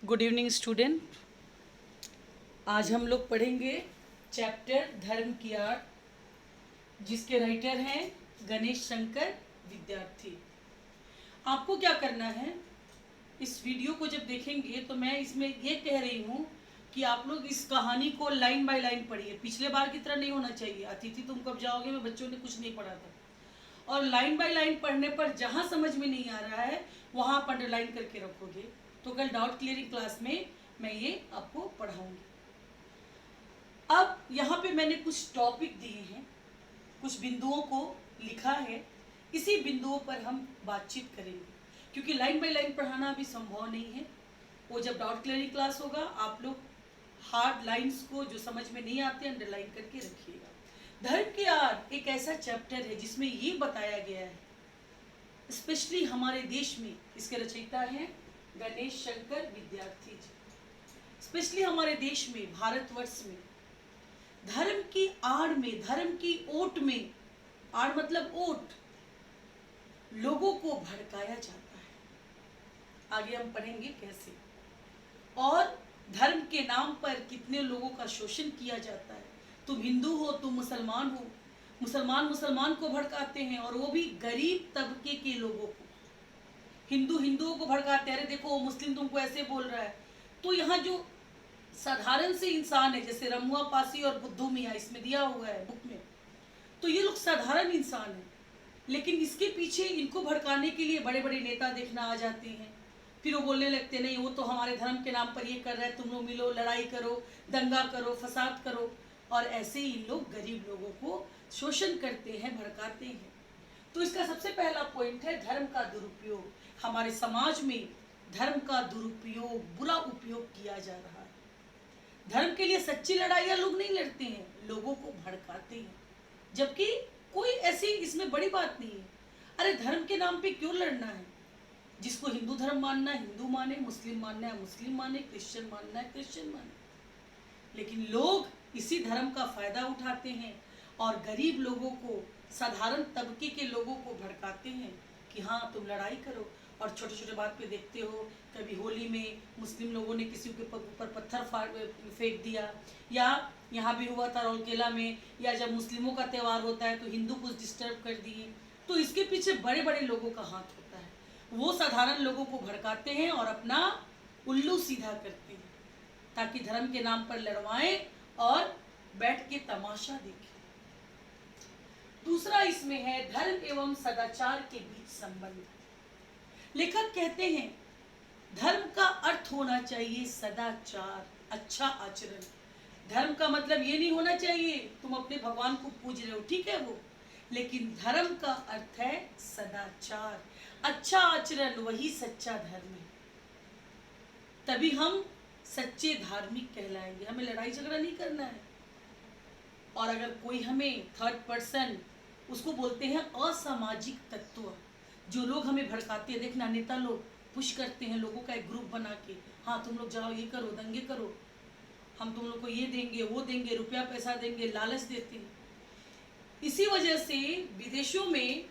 Good evening student. आज हम लोग पढ़ेंगे चैप्टर धर्म की आर्ट, जिसके राइटर हैं गणेश शंकर विद्यार्थी। आपको क्या करना है, इस वीडियो को जब देखेंगे तो मैं इसमें ये कह रही हूँ कि आप लोग इस कहानी को लाइन बाय लाइन पढ़िए। पिछले बार की तरह नहीं होना चाहिए, अतिथि तुम कब जाओगे में बच्चों ने कुछ नहीं पढ़ा था। और लाइन बाय लाइन पढ़ने पर जहाँ समझ में नहीं आ रहा है वहाँ आप अंडरलाइन करके रखोगे, तो कल डाउट क्लियरिंग क्लास में मैं ये आपको पढ़ाऊंगी। अब यहाँ पे मैंने कुछ टॉपिक दिए हैं, कुछ बिंदुओं को लिखा है, इसी बिंदुओं पर हम बातचीत करेंगे, क्योंकि लाइन बाय लाइन पढ़ाना अभी संभव नहीं है। वो जब डाउट क्लियरिंग क्लास होगा आप लोग हार्ड लाइंस को जो समझ में नहीं आते अंडरलाइन करके रखिएगा। धर्म की आर्ट एक ऐसा चैप्टर है जिसमें ये बताया गया है, स्पेशली हमारे देश में इसके रचयिता हैं गणेश शंकर विद्यार्थी जी। स्पेशली हमारे देश में, भारतवर्ष में धर्म की आड़ में, धर्म की ओट में, आड़ मतलब ओट, लोगों को भड़काया जाता है। आगे हम पढ़ेंगे कैसे, और धर्म के नाम पर कितने लोगों का शोषण किया जाता है। तुम हिंदू हो, तुम मुसलमान हो, मुसलमान को भड़काते हैं, और वो भी गरीब तबके के लोगों को। हिंदू हिंदुओं को भड़काते हैं, अरे देखो वो मुस्लिम तुमको ऐसे बोल रहा है। तो यहाँ जो साधारण से इंसान है, जैसे रमुआ पासी और बुद्धू मियाँ इसमें दिया हुआ है बुक में, तो ये लोग साधारण इंसान हैं, लेकिन इसके पीछे इनको भड़काने के लिए बड़े बड़े नेता देखना आ जाते हैं। फिर वो बोलने लगते नहीं वो तो हमारे धर्म के नाम पर ये कर रहा है, तुम लोग मिलो, लड़ाई करो, दंगा करो, फसाद करो। और ऐसे ही इन लोग गरीब लोगों को शोषण करते हैं, भड़काते हैं। तो इसका सबसे पहला पॉइंट है धर्म का दुरुपयोग। हमारे समाज में धर्म का दुरुपयोग, बुरा उपयोग किया जा रहा है। धर्म के लिए सच्ची लड़ाइयाँ लोग नहीं लड़ते हैं, लोगों को भड़काते हैं, जबकि कोई ऐसी इसमें बड़ी बात नहीं है। अरे धर्म के नाम पे क्यों लड़ना है? जिसको हिंदू धर्म मानना है हिंदू माने, मुस्लिम मानना है मुस्लिम माने, क्रिश्चियन मानना है क्रिश्चियन माने। लेकिन लोग इसी धर्म का फायदा उठाते हैं और गरीब लोगों को, साधारण तबके के लोगों को भड़काते हैं कि हाँ तुम लड़ाई करो। और छोटे छोटे बात पे देखते हो, कभी होली में मुस्लिम लोगों ने किसी के ऊपर पत्थर फेंक दिया, या यहाँ भी हुआ था रौलकेला में, या जब मुस्लिमों का त्यौहार होता है तो हिंदू कुछ डिस्टर्ब कर दिए। तो इसके पीछे बड़े बड़े लोगों का हाथ होता है, वो साधारण लोगों को भड़काते हैं और अपना उल्लू सीधा करते हैं, ताकि धर्म के नाम पर लड़वाएं और बैठ के तमाशा देखें। दूसरा इसमें है धर्म एवं सदाचार के बीच संबंध। लेखक कहते हैं धर्म का अर्थ होना चाहिए सदाचार, अच्छा आचरण। धर्म का मतलब ये नहीं होना चाहिए तुम अपने भगवान को पूज रहे हो, ठीक है वो, लेकिन धर्म का अर्थ है सदाचार, अच्छा आचरण, वही सच्चा धर्म है। तभी हम सच्चे धार्मिक कहलाएंगे। हमें लड़ाई झगड़ा नहीं करना है। और अगर कोई हमें थर्ड पर्सन, उसको बोलते हैं असामाजिक तत्व, जो लोग हमें भड़काते हैं। देखना नेता लोग पुश करते हैं लोगों का एक ग्रुप बना के, हाँ तुम लोग जाओ ये करो, दंगे करो, हम तुम लोग को ये देंगे वो देंगे, रुपया पैसा देंगे, लालच देते हैं। इसी वजह से विदेशों में,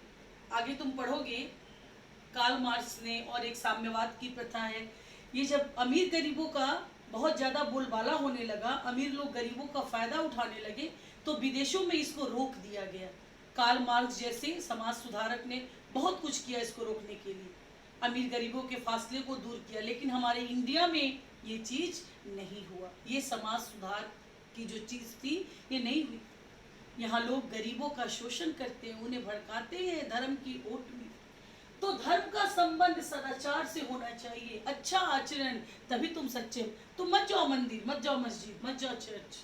आगे तुम पढ़ोगे, कार्ल मार्क्स ने, और एक साम्यवाद की प्रथा है। ये जब अमीर गरीबों का बहुत ज़्यादा बोलबाला होने लगा, अमीर लोग गरीबों का फ़ायदा उठाने लगे, तो विदेशों में इसको रोक दिया गया। कार्ल मार्क्स जैसे समाज सुधारक ने बहुत कुछ किया इसको रोकने के लिए, अमीर गरीबों के फासले को दूर किया। लेकिन हमारे इंडिया में ये चीज़ नहीं हुआ, ये समाज सुधार की जो चीज़ थी ये नहीं हुई। यहाँ लोग गरीबों का शोषण करते हैं, उन्हें भड़काते हैं धर्म की ओट में। तो धर्म का संबंध सदाचार से होना चाहिए, अच्छा आचरण, तभी तुम सच्चे। तुम मत जाओ मंदिर, मत जाओ मस्जिद, मत जाओ चर्च,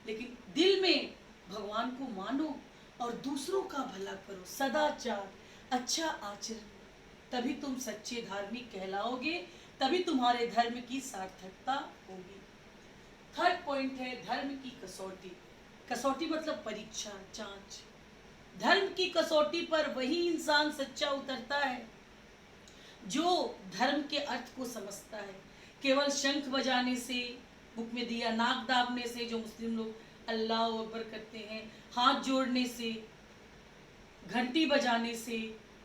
लेकिन दिल में भगवान को मानो और दूसरों का भला करो, सदाचार, अच्छा आचरण, तभी तुम सच्चे धार्मिक कहलाओगे, तभी तुम्हारे धर्म की सार्थकता होगी। थर्ड पॉइंट है धर्म की कसौटी। कसौटी मतलब परीक्षा, जांच। धर्म की कसौटी पर वही इंसान सच्चा उतरता है जो धर्म के अर्थ को समझता है। केवल शंख बजाने से, बुक में दिया, नाक दाबने से, जो मुस्लिम लोग अल्लाह अकबर करते हैं, हाथ जोड़ने से, घंटी बजाने से,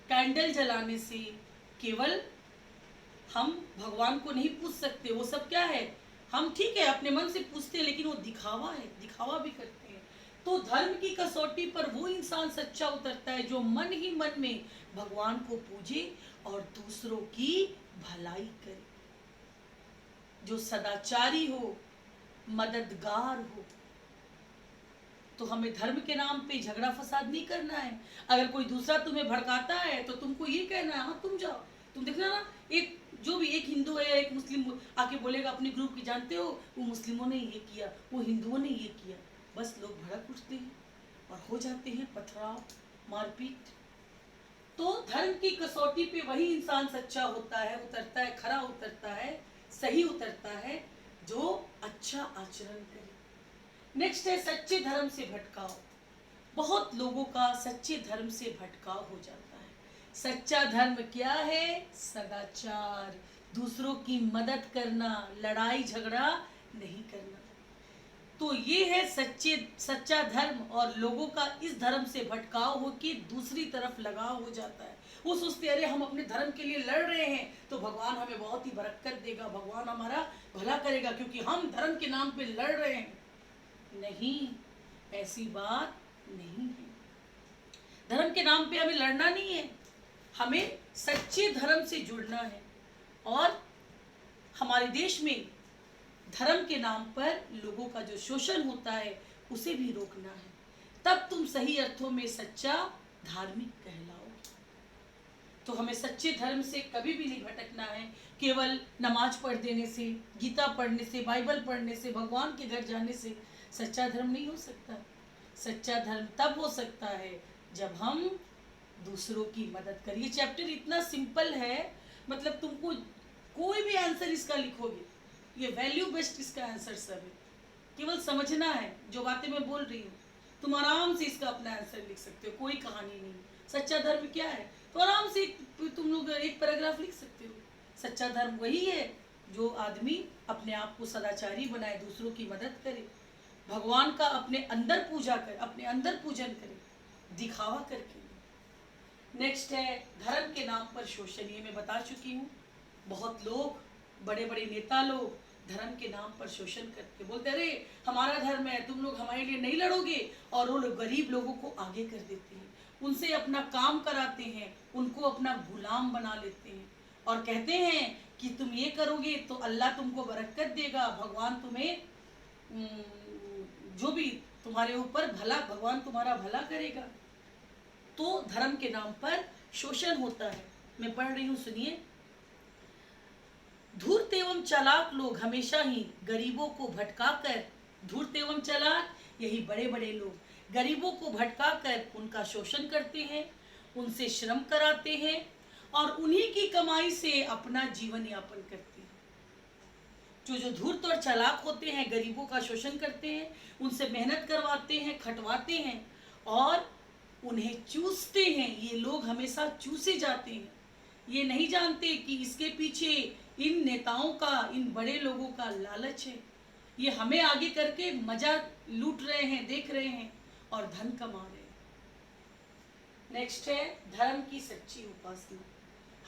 कैंडल जलाने से केवल हम भगवान को नहीं पूछ सकते, वो सब क्या है, हम ठीक है अपने मन से पूछते हैं, लेकिन वो दिखावा है, दिखावा भी करते हैं। तो धर्म की कसौटी पर वो इंसान सच्चा उतरता है जो मन ही मन में भगवान को पूजे और दूसरों की भलाई करे, जो सदाचारी हो, मददगार हो। तो हमें धर्म के नाम पे झगड़ा फसाद नहीं करना है। अगर कोई दूसरा तुम्हें भड़काता है तो तुमको ये कहना है, हाँ तुम जाओ। तुम देखना ना, एक जो भी एक हिंदू है या एक मुस्लिम आके बोलेगा अपने ग्रुप की, जानते हो वो मुस्लिमों ने ये किया, वो हिंदुओं ने ये किया, बस लोग भड़क उठते हैं और हो जाते हैं पथराव, मारपीट। तो धर्म की कसौटी पे वही इंसान सच्चा होता है, उतरता है, खरा उतरता है, सही उतरता है, जो अच्छा आचरण करे। नेक्स्ट है सच्चे धर्म से भटकाव। बहुत लोगों का सच्चे धर्म से भटकाव हो जाता है। सच्चा धर्म क्या है? सदाचार, दूसरों की मदद करना, लड़ाई झगड़ा नहीं करना। तो ये है सच्चा धर्म। और लोगों का इस धर्म से भटकाव हो के दूसरी तरफ लगाव हो जाता है। वो सोचते अरे हम अपने धर्म के लिए लड़ रहे हैं तो भगवान हमें बहुत ही बरकत देगा, भगवान हमारा भला करेगा क्योंकि हम धर्म के नाम पे लड़ रहे हैं। नहीं, ऐसी बात नहीं है। धर्म के नाम पे हमें लड़ना नहीं है, हमें सच्चे धर्म से जुड़ना है। और हमारे देश में धर्म के नाम पर लोगों का जो शोषण होता है उसे भी रोकना है, तब तुम सही अर्थों में सच्चा धार्मिक कहलाओ। तो हमें सच्चे धर्म से कभी भी नहीं भटकना है। केवल नमाज पढ़ देने से, गीता पढ़ने से, बाइबल पढ़ने से, भगवान के घर जाने से सच्चा धर्म नहीं हो सकता। सच्चा धर्म तब हो सकता है जब हम दूसरों की मदद करें। ये चैप्टर इतना सिंपल है, मतलब तुमको कोई भी आंसर इसका लिखोगे, ये वैल्यू बेस्ड इसका आंसर सब है, केवल समझना है। जो बातें मैं बोल रही हूँ तुम आराम से इसका अपना आंसर लिख सकते हो, कोई कहानी नहीं। सच्चा धर्म क्या है तो आराम से तुम लोग एक पैराग्राफ लिख सकते हो। सच्चा धर्म वही है जो आदमी अपने आप को सदाचारी बनाए, दूसरों की मदद करे, भगवान का अपने अंदर पूजा करे, अपने अंदर पूजन करे, दिखावा करके। नेक्स्ट है धर्म के नाम पर शोषण। ये मैं बता चुकी हूँ। बहुत लोग, बड़े बड़े नेता लोग धर्म के नाम पर शोषण करके बोलते अरे हमारा धर्म है, तुम लोग हमारे लिए नहीं लड़ोगे, और वो लोग गरीब लोगों को आगे कर देते हैं, उनसे अपना काम कराते हैं, उनको अपना गुलाम बना लेते हैं और कहते हैं कि तुम ये करोगे तो अल्लाह तुमको बरकत देगा, भगवान तुम्हें जो भी तुम्हारे ऊपर भला, भगवान तुम्हारा भला करेगा। तो धर्म के नाम पर शोषण होता है। मैं पढ़ रही हूँ, सुनिए। धूर्त एवं चालाक लोग हमेशा ही गरीबों को भटकाकर, धूर्त एवं चालाक यही बड़े बड़े लोग गरीबों को भटकाकर उनका शोषण करते हैं, उनसे श्रम कराते हैं और उन्हीं की कमाई से अपना जीवन यापन करते हैं। जो धूर्त और चालाक होते हैं गरीबों का शोषण करते हैं, उनसे मेहनत करवाते हैं, खटवाते हैं और उन्हें चूसते हैं। ये लोग हमेशा चूसे जाते हैं। ये नहीं जानते कि इसके पीछे इन नेताओं का, इन बड़े लोगों का लालच है। ये हमें आगे करके मजा लूट रहे हैं, देख रहे हैं और धन कमा रहे हैं। नेक्स्ट है धर्म की सच्ची उपासना।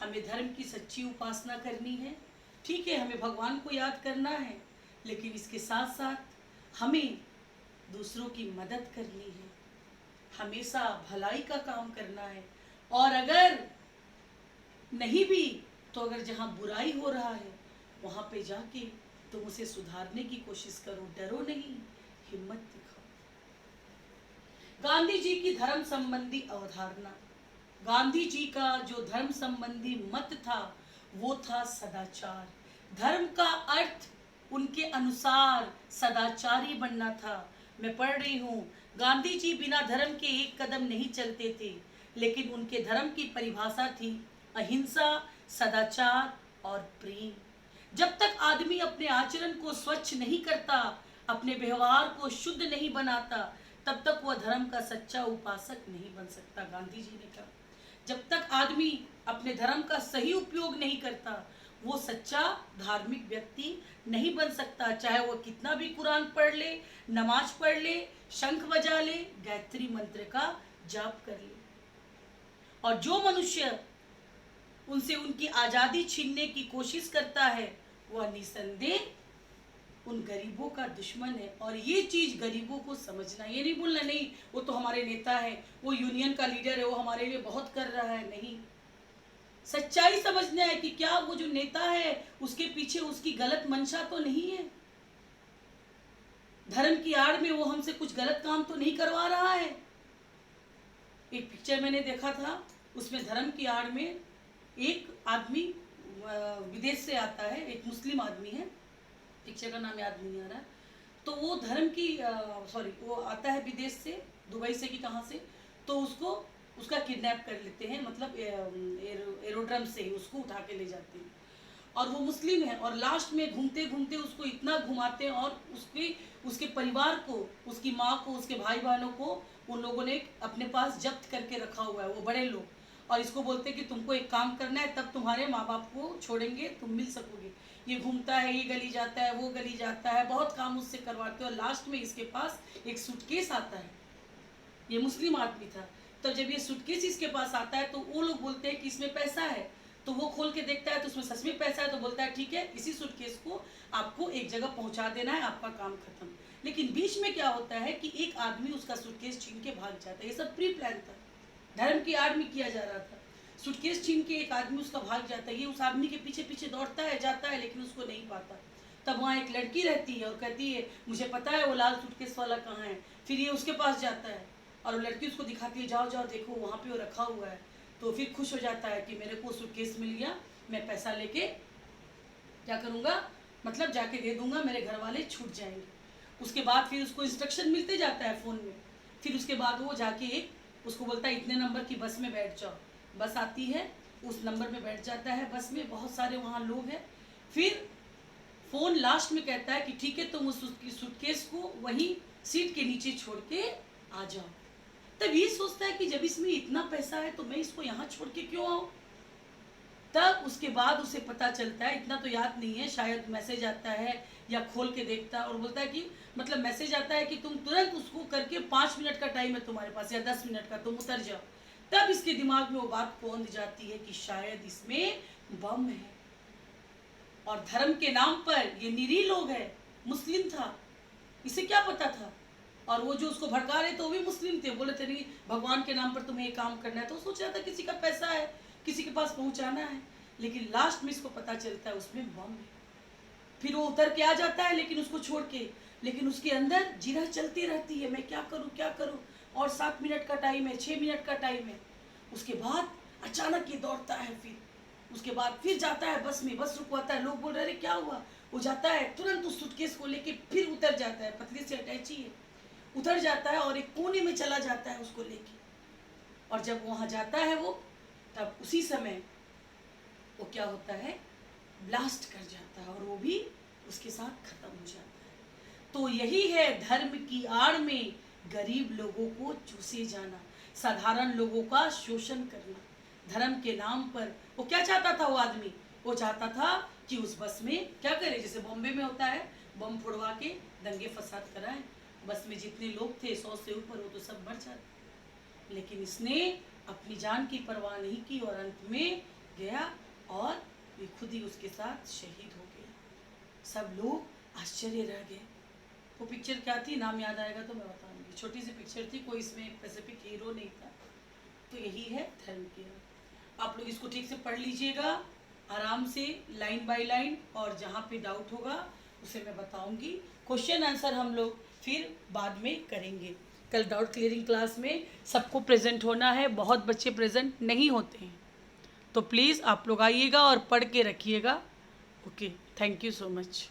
हमें धर्म की सच्ची उपासना करनी है। ठीक है, हमें भगवान को याद करना है, लेकिन इसके साथ साथ हमें दूसरों की मदद करनी है, हमेशा भलाई का काम करना है। और अगर नहीं भी तो अगर जहाँ बुराई हो रहा है वहाँ पे जाके तुम उसे सुधारने की कोशिश करो, डरो नहीं, हिम्मत दिखाओ। गांधी जी की धर्म संबंधी अवधारणा। गांधी जी का जो धर्म संबंधी मत था वो था सदाचार। धर्म का अर्थ उनके अनुसार सदाचारी बनना था। मैं पढ़ रही हूँ, गांधी जी बिना धर्म के एक कदम नहीं चलते थे, लेकिन उनके धर्म की परिभाषा थी अहिंसा, सदाचार और प्रेम। जब तक आदमी अपने आचरण को स्वच्छ नहीं करता, अपने व्यवहार को शुद्ध नहीं बनाता, तब तक वह धर्म का सच्चा उपासक नहीं बन सकता। गांधी जी ने कहा जब तक आदमी अपने धर्म का सही उपयोग नहीं करता वो सच्चा धार्मिक व्यक्ति नहीं बन सकता, चाहे वो कितना भी कुरान पढ़ ले, नमाज पढ़ ले, शंख बजा ले, गायत्री मंत्र का जाप कर ले। और जो मनुष्य उनसे उनकी आज़ादी छीनने की कोशिश करता है, वह निसंदेह उन गरीबों का दुश्मन है। और ये चीज़ गरीबों को समझना, ये नहीं बोलना नहीं वो तो हमारे नेता है, वो यूनियन का लीडर है, वो हमारे लिए बहुत कर रहा है, नहीं। सच्चाई समझना है कि क्या वो जो नेता है उसके पीछे उसकी गलत मंशा तो नहीं है, धर्म की आड़ में वो हमसे कुछ गलत काम तो नहीं करवा रहा है। एक पिक्चर मैंने देखा था, उसमें धर्म की आड़ में एक आदमी विदेश से आता है, एक मुस्लिम आदमी है, पिक्चर का नाम याद नहीं आ रहा, तो वो धर्म की वो आता है विदेश से, दुबई से कि कहाँ से, तो उसको उसका किडनैप कर लेते हैं, मतलब एरोड्रम से ही उसको उठा के ले जाते हैं, और वो मुस्लिम है, और लास्ट में घूमते घूमते उसको इतना घुमाते हैं, और उसके परिवार को, उसकी माँ को, उसके भाई बहनों को उन लोगों ने अपने पास जब्त करके रखा हुआ है, वो बड़े लोग, और इसको बोलते हैं कि तुमको एक काम करना है, तब तुम्हारे माँ बाप को छोड़ेंगे, तुम मिल सकोगे। ये घूमता है, ये गली जाता है, वो गली जाता है, बहुत काम उससे करवाते हैं, और लास्ट में इसके पास एक सूटकेस आता है, ये मुस्लिम आदमी था, तो जब ये सूटकेस इसके पास आता है तो वो लोग बोलते हैं कि इसमें पैसा है, तो वो खोल के देखता है तो उसमें सच में पैसा है, तो बोलता है ठीक है, इसी सूटकेस को आपको एक जगह पहुंचा देना है, आपका काम खत्म। लेकिन बीच में क्या होता है कि एक आदमी उसका सूटकेस छीन के भाग जाता है, ये सब प्री प्लान था, धर्म की आड़ में किया जा रहा था। सूटकेस छीन के एक आदमी उसका भाग जाता है, ये उस आदमी के पीछे पीछे दौड़ता है, जाता है, लेकिन उसको नहीं पाता। तब वहाँ एक लड़की रहती है और कहती है मुझे पता है वो लाल सूटकेस वाला कहाँ है। फिर ये उसके पास जाता है और वो लड़की उसको दिखाती है, जाओ जाओ देखो वहाँ पे वो रखा हुआ है। तो फिर खुश हो जाता है कि मेरे को सूटकेस मिल गया, मैं पैसा लेके क्या करूँगा, मतलब जाके दे दूंगा, मेरे घर वाले छूट जाएंगे। उसके बाद फिर उसको इंस्ट्रक्शन मिलते जाता है फ़ोन में। फिर उसके बाद वो जाके उसको बोलता है इतने नंबर की बस में बैठ जाओ, बस आती है, उस नंबर पे बैठ जाता है, बस में बहुत सारे वहाँ लोग हैं। फिर फ़ोन लास्ट में कहता है कि ठीक है तुम उस सूटकेस को वहीं सीट के नीचे छोड़ के आ जाओ। तब ये सोचता है कि जब इसमें इतना पैसा है तो मैं इसको यहाँ छोड़ के क्यों आऊँ। तब उसके बाद उसे पता चलता है, इतना तो याद नहीं है, शायद मैसेज आता है या खोल के देखता है और बोलता है कि मतलब मैसेज आता है कि तुम तुरंत उसको करके 5 मिनट का टाइम है तुम्हारे पास या 10 मिनट का, तुम उतर जाओ। तब इसके दिमाग में वो बात पहुंच जाती है कि शायद इसमें बम है, और धर्म के नाम पर ये निरीह लोग हैं। मुस्लिम था, इसे क्या पता था, और वो जो उसको भड़का रहे थे वो भी मुस्लिम थे, बोले थे नहीं भगवान के नाम पर तुम्हें ये काम करना है। तो सोच रहा था किसी का पैसा है, किसी के पास पहुंचाना है, लेकिन लास्ट में इसको पता चलता है उसमें बम है। फिर वो उतर के आ जाता है लेकिन उसको छोड़ के, लेकिन उसके अंदर जिरह चलती रहती है, मैं क्या करूं क्या करूं, और 7 मिनट का टाइम है, 6 मिनट का टाइम है। उसके बाद अचानक ये दौड़ता है, फिर उसके बाद फिर जाता है बस में, बस रुकवाता है, लोग बोल रहे क्या हुआ, वो जाता है तुरंत उस सूटकेस को लेके फिर उतर जाता है, पतली से अटैची है, उतर जाता है और एक कोने में चला जाता है उसको लेके। और जब वहाँ जाता है वो, तब उसी समय वो क्या होता है, ब्लास्ट कर जाता है और वो भी उसके साथ खत्म हो जाता है। तो यही है धर्म की आड़ में गरीब लोगों को चूसे जाना, साधारण लोगों का शोषण करना धर्म के नाम पर। वो क्या चाहता था, वो आदमी वो चाहता था कि उस बस में क्या करे, जैसे बॉम्बे में होता है, बम फोड़वा के दंगे फसाद कराएं। बस में जितने लोग थे 100 से ऊपर, वो तो सब मर जाते, लेकिन इसने अपनी जान की परवाह नहीं की और अंत में गया और ये खुद ही उसके साथ शहीद हो गया। सब लोग आश्चर्य रह गए। वो पिक्चर क्या थी, नाम याद आएगा तो मैं बताऊंगी, छोटी सी पिक्चर थी, कोई इसमें स्पेसिफिक हीरो नहीं था। तो यही है धर्म की आड़। आप लोग इसको ठीक से पढ़ लीजिएगा आराम से, लाइन बाय लाइन, और जहाँ पे डाउट होगा उसे मैं बताऊंगी। क्वेश्चन आंसर हम लोग फिर बाद में करेंगे। कल डाउट क्लियरिंग क्लास में सबको प्रेजेंट होना है, बहुत बच्चे प्रेजेंट नहीं होते हैं, तो प्लीज़ आप लोग आइएगा और पढ़ के रखिएगा। Okay, thank you so much.